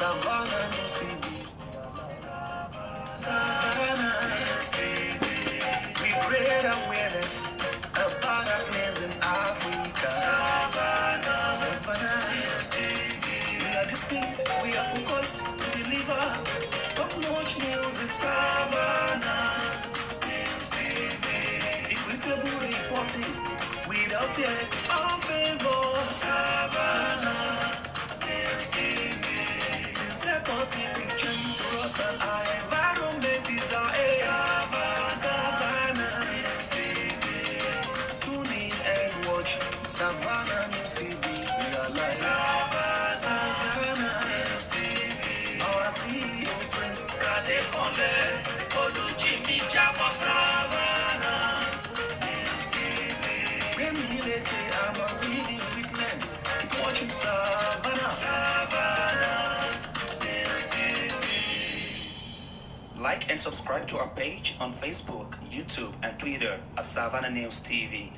Savannah News TV. Savannah News TV. We create awareness about our place in Africa. Savannah News TV. We are distinct, we are focused to deliver top-notch news in Savannah News TV. Equitable reporting without fear or favor. Savannah News TV. Positive change for us and our environment is our aim. Savannah News TV. Tune in and watch Savannah News TV. We are live. Savannah News TV. Our CEO Prince Radekonle Oluchimi Jamo. Savannah News TV. When we let I'm a living witness. Keep watching Savannah. Like and subscribe to our page on Facebook, YouTube, and Twitter at Savannah News TV.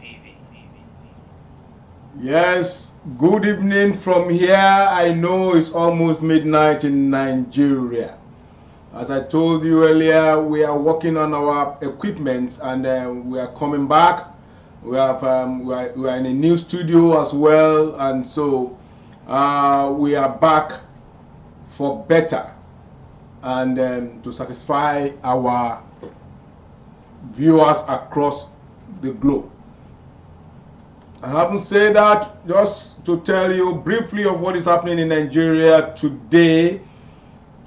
Yes, good evening from here. I know it's almost midnight in Nigeria. As I told you earlier, we are working on our equipment and we are coming back. We are in a new studio as well, and so we are back for better and to satisfy our viewers across the globe. And having said that, just to tell you briefly of what is happening in Nigeria today,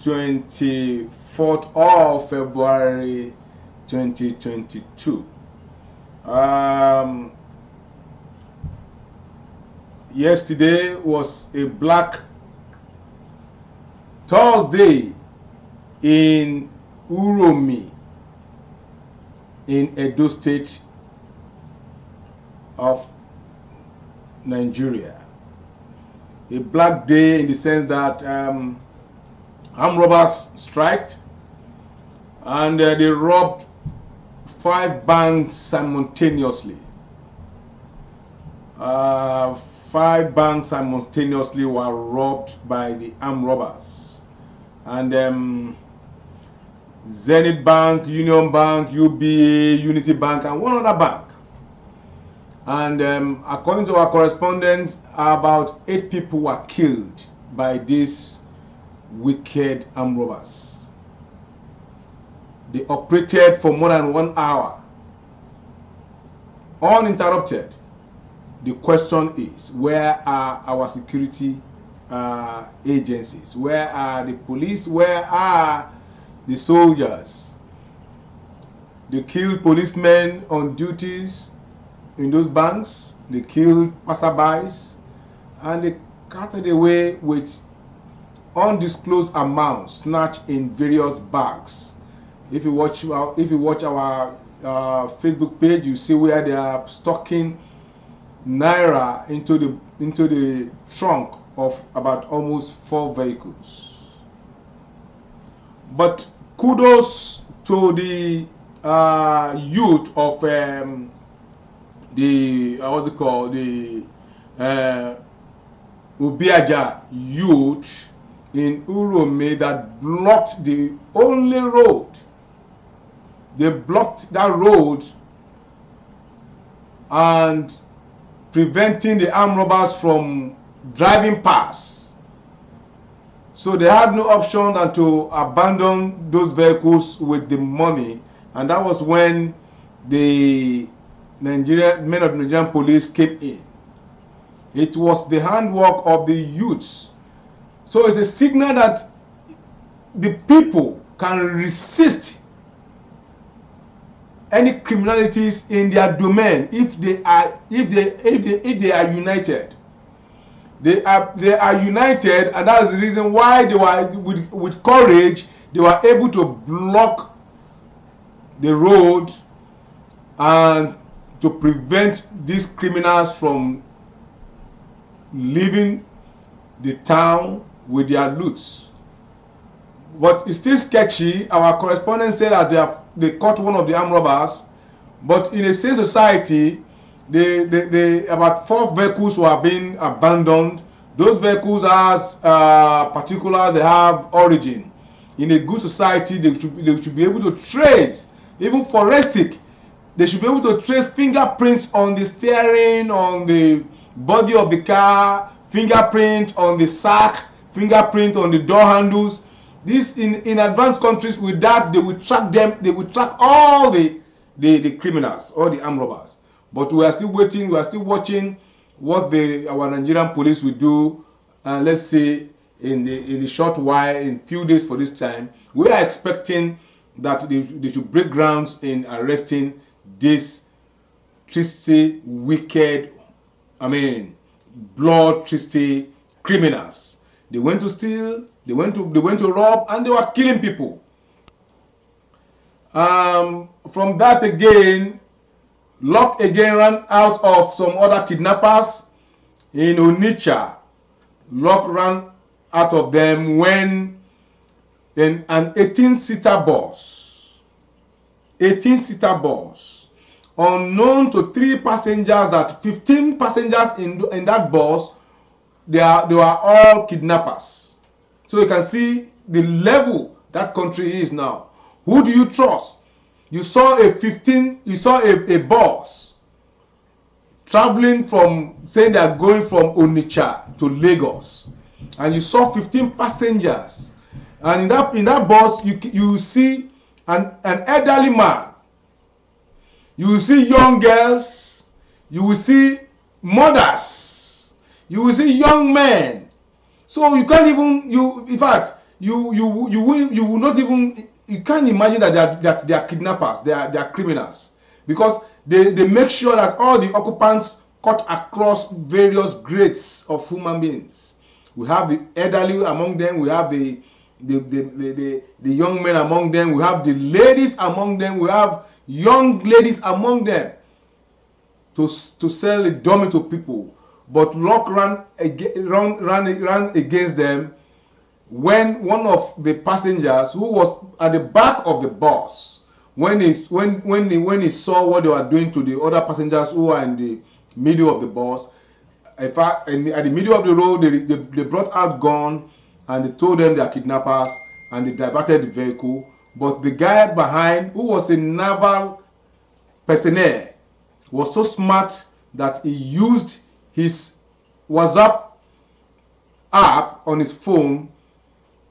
24th of February 2022. Yesterday was a Black Thursday in Uromi in Edo State of Nigeria. A black day in the sense that armed robbers striked and they robbed 5 banks simultaneously. 5 banks simultaneously were robbed by the armed robbers. And Zenith Bank, Union Bank, UBA, Unity Bank, and one other bank. And according to our correspondents, about 8 people were killed by these wicked armed robbers. They operated for more than 1 hour, uninterrupted. The question is, where are our security agencies? Where are the police? Where are the soldiers? They killed policemen on duties in those banks. They killed passerbys, and they carted away with undisclosed amounts snatched in various bags. If you watch our Facebook page, you see where they are stocking naira into the trunk of about almost 4 vehicles. But kudos to the youth of the Ubiaja youth in Urome that blocked the only road. They blocked that road and preventing the armed robbers from driving past. So they had no option than to abandon those vehicles with the money, and that was when the men of the Nigerian police came in. It was the handwork of the youths. So it's a signal that the people can resist any criminalities in their domain if they are united. They are united, and that's the reason why they were with courage they were able to block the road and to prevent these criminals from leaving the town with their loots. But it's still sketchy. Our correspondent said that they caught one of the armed robbers, but in a safe society, about 4 vehicles were being abandoned Those vehicles has particulars, they have origin. In a good society, they should be able to trace, even forensic, they should be able to trace fingerprints on the steering, on the body of the car, fingerprint on the sack, fingerprint on the door handles. This in advanced countries, with that they will track them, they will track all the criminals, all the armed robbers. But we are still waiting, we are still watching what our Nigerian police will do, and let's say in the short while, in few days for this time, we are expecting that they should break grounds in arresting these twisty, wicked, blood-thirsty criminals. They went to steal, they went to rob, and they were killing people. From that again, luck again ran out of some other kidnappers in Onitsha. Luck ran out of them when an 18-seater bus, unknown to 3 passengers, that 15 passengers in that bus, they were all kidnappers. So you can see the level that country is now. Who do you trust? You saw a bus traveling from, saying they are going from Onitsha to Lagos, and you saw 15 passengers, and in that bus you see an elderly man, you will see young girls, you will see mothers, you will see young men. So you can't even, in fact, you will not even, you can't imagine that they are kidnappers, they are criminals, because they make sure that all the occupants cut across various grades of human beings. We have the elderly among them, we have the young men among them, we have the ladies among them, we have young ladies among them, to sell a dummy to people. But luck ran against them when one of the passengers, who was at the back of the bus, when he saw what they were doing to the other passengers who were in the middle of the bus. In fact, at the middle of the road, they brought out gun and they told them they are kidnappers, and they diverted the vehicle. But the guy behind, who was a naval personnel, was so smart that he used his WhatsApp app on his phone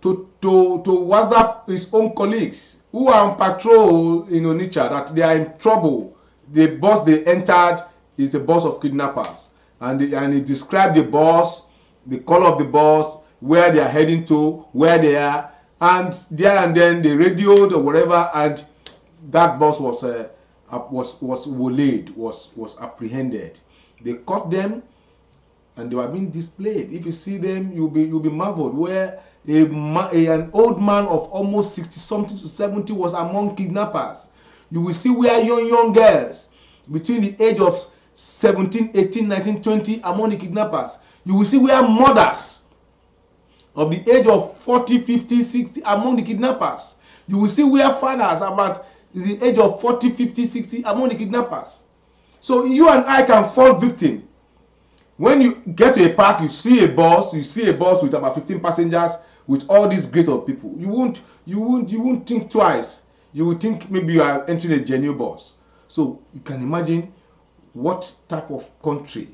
to WhatsApp his own colleagues who are on patrol in Onitsha that they are in trouble. The bus they entered is a bus of kidnappers, and he described the bus, the color of the bus, where they are heading to, where they are, and there and then they radioed or whatever, and that bus was waylaid, was apprehended. They caught them, and they were being displayed. If you see them, you'll be marveled. Where an old man of almost 60 something to 70 was among kidnappers. You will see where young girls between the age of 17, 18, 19, 20 among the kidnappers. You will see where mothers of the age of 40, 50, 60 among the kidnappers. You will see where fathers about the age of 40, 50, 60 among the kidnappers. So you and I can fall victim. When you get to a park, you see a bus with about 15 passengers with all these great of people. You won't think twice. You will think maybe you are entering a genuine bus. So you can imagine what type of country,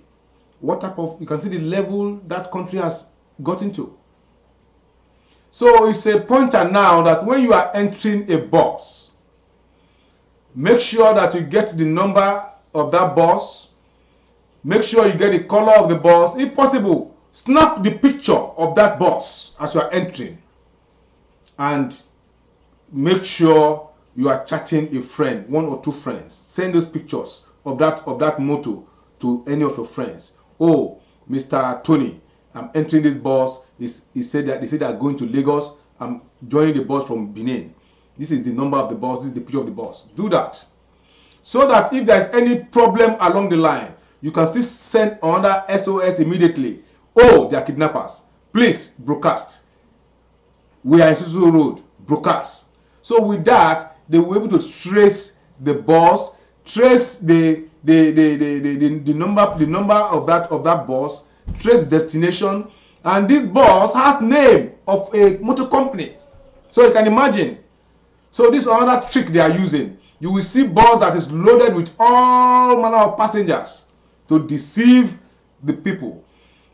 you can see the level that country has gotten to. So it's a pointer now that when you are entering a bus, make sure that you get the number of that bus. Make sure you get the color of the bus. If possible, snap the picture of that bus as you are entering, and make sure you are chatting a friend, 1 or 2 friends. Send those pictures of that motor to any of your friends. Oh, Mr. Tony, I'm entering this bus. They said they are going to Lagos. I'm joining the bus from Benin. This is the number of the bus. This is the picture of the bus. Do that, so that if there is any problem along the line, you can still send another SOS immediately. Oh, they are kidnappers. Please broadcast. We are in Susu Road. Broadcast. So with that, they will be able to trace the bus, trace the number of that bus, trace destination, And this bus has name of a motor company. So you can imagine. So this is another trick they are using. You will see bus that is loaded with all manner of passengers to deceive the people.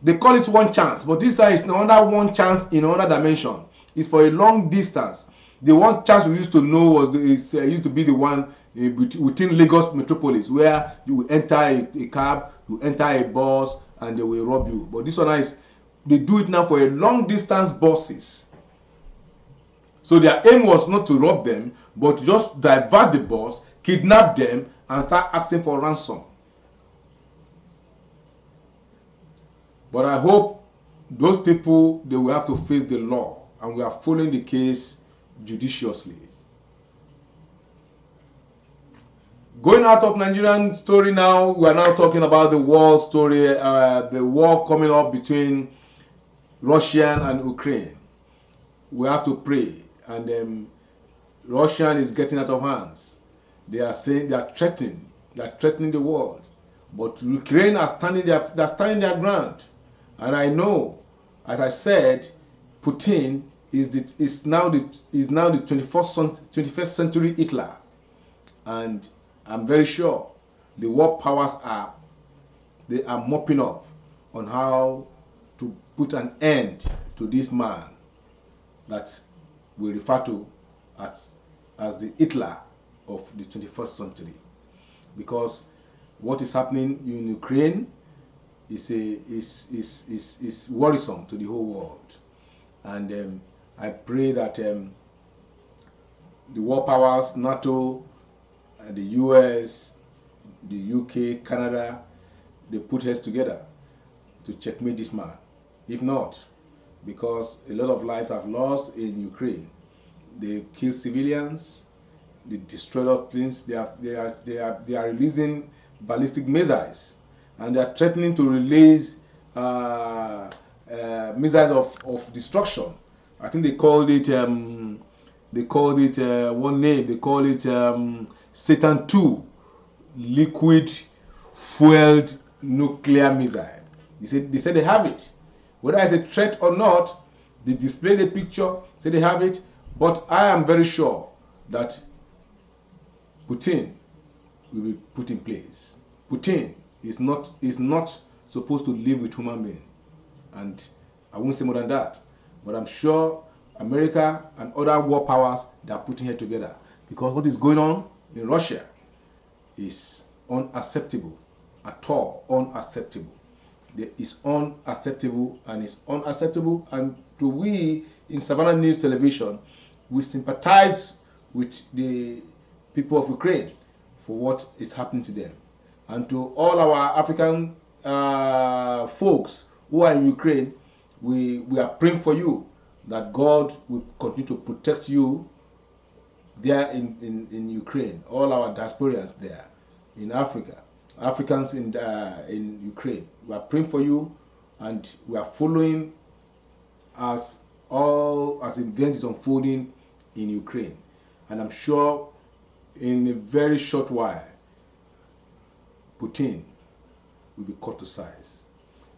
They call it one chance, but this is another one chance in another dimension. It's for a long distance. The one chance we used to know was used to be the one within Lagos metropolis, where you will enter a cab, you enter a bus, and they will rob you. But this one is, they do it now for a long distance buses. So their aim was not to rob them, but to just divert the bus, kidnap them, and start asking for ransom. But I hope those people, they will have to face the law, and we are following the case judiciously. Going out of Nigerian story now, we are now talking about the war story, the war coming up between Russia and Ukraine. We have to pray, and Russia is getting out of hands. They are saying they are threatening the world, but Ukraine are standing their ground. And I know, as I said, Putin is now the 21st century Hitler, and I'm very sure the world powers are mopping up on how to put an end to this man that we refer to as the Hitler of the 21st century, because what is happening in Ukraine is worrisome to the whole world. And I pray that the world powers, NATO, the US, the UK, Canada, they put heads together to checkmate this man. If not, because a lot of lives have lost in Ukraine. They kill civilians, they destroy a lot of things. They are releasing ballistic missiles, and they are threatening to release missiles of destruction. I think they called it one name. They call it Satan II, liquid fueled nuclear missile. They said they have it. Whether it's a threat or not, they display the picture, say they have it. But I am very sure that Putin will be put in place. Putin is not supposed to live with human beings, and I won't say more than that. But I'm sure America and other world powers, they are putting it together, because what is going on in Russia is unacceptable, at all unacceptable. It is unacceptable, and it's unacceptable. And to we in Savannah News Television, we sympathize with the people of Ukraine for what is happening to them. And to all our African folks who are in Ukraine, we are praying for you, that God will continue to protect you there in Ukraine. All our diasporans there in Africa, Africans in Ukraine, we are praying for you, and we are following as events is unfolding in Ukraine. And I'm sure in a very short while, Putin will be cut to size.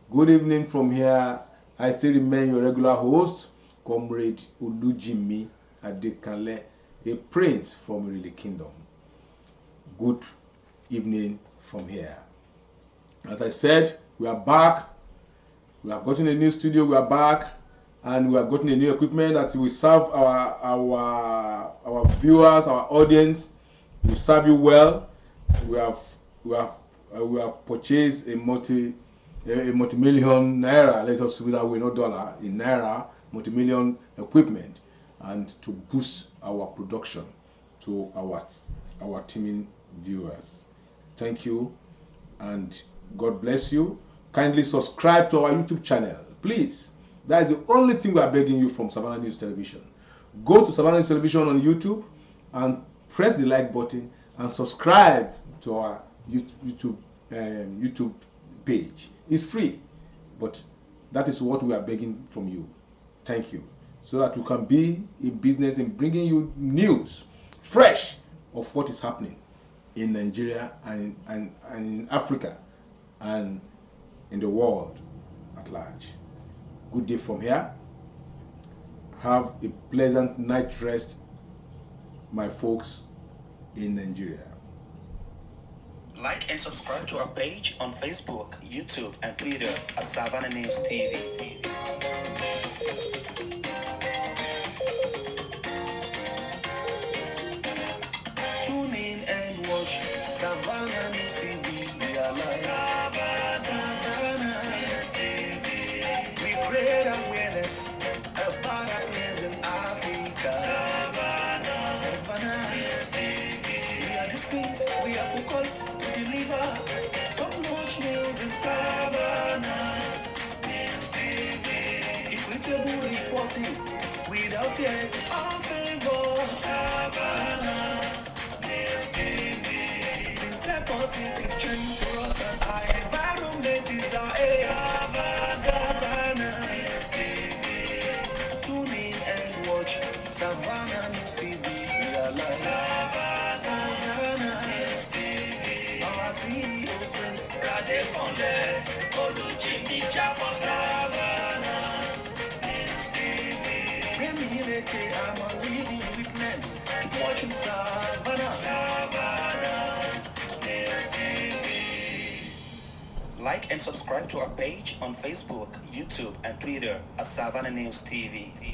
Good evening from here. I still remain your regular host, Comrade Olujimi Adekanle, a prince from Irele Kingdom. Good evening from here. As I said, we are back. We have gotten a new studio. We are back, and we have gotten a new equipment that will serve our viewers, our audience. We serve you well. We have purchased a multi-million naira. Let us put that way, not dollar, in naira, multi-million equipment, and to boost our production to our teaming viewers. Thank you, and God bless you. Kindly subscribe to our YouTube channel, please. That is the only thing we are begging you from Savannah News Television. Go to Savannah News Television on YouTube and press the like button and subscribe to our YouTube page. It's free, but that is what we are begging from you. Thank you, so that we can be in business in bringing you news, fresh, of what is happening in Nigeria and in Africa and in the world at large. good day from here. Have a pleasant night rest, my folks in Nigeria. Like and subscribe to our page on Facebook, YouTube, and Twitter at Savannah News TV. Tune in and watch Savannah News TV. We are live. Savannah News TV. We create awareness about our place in Africa. Savannah News TV. We are distinct, we are focused, we deliver top-notch news in Savannah News TV. Equitable reporting without fear or favor. Savannah News TV. Things are positive change for us and our environment is our aim. Savannah News TV. Tune in and watch Savannah News TV. We are live. Savannah News TV. Our CEO Prince Radekonde Oluchimi Chapo. Savannah News TV. I'm a living witness. Keep watching Savannah News TV. Like and subscribe to our page on Facebook, YouTube, and Twitter at Savannah News TV.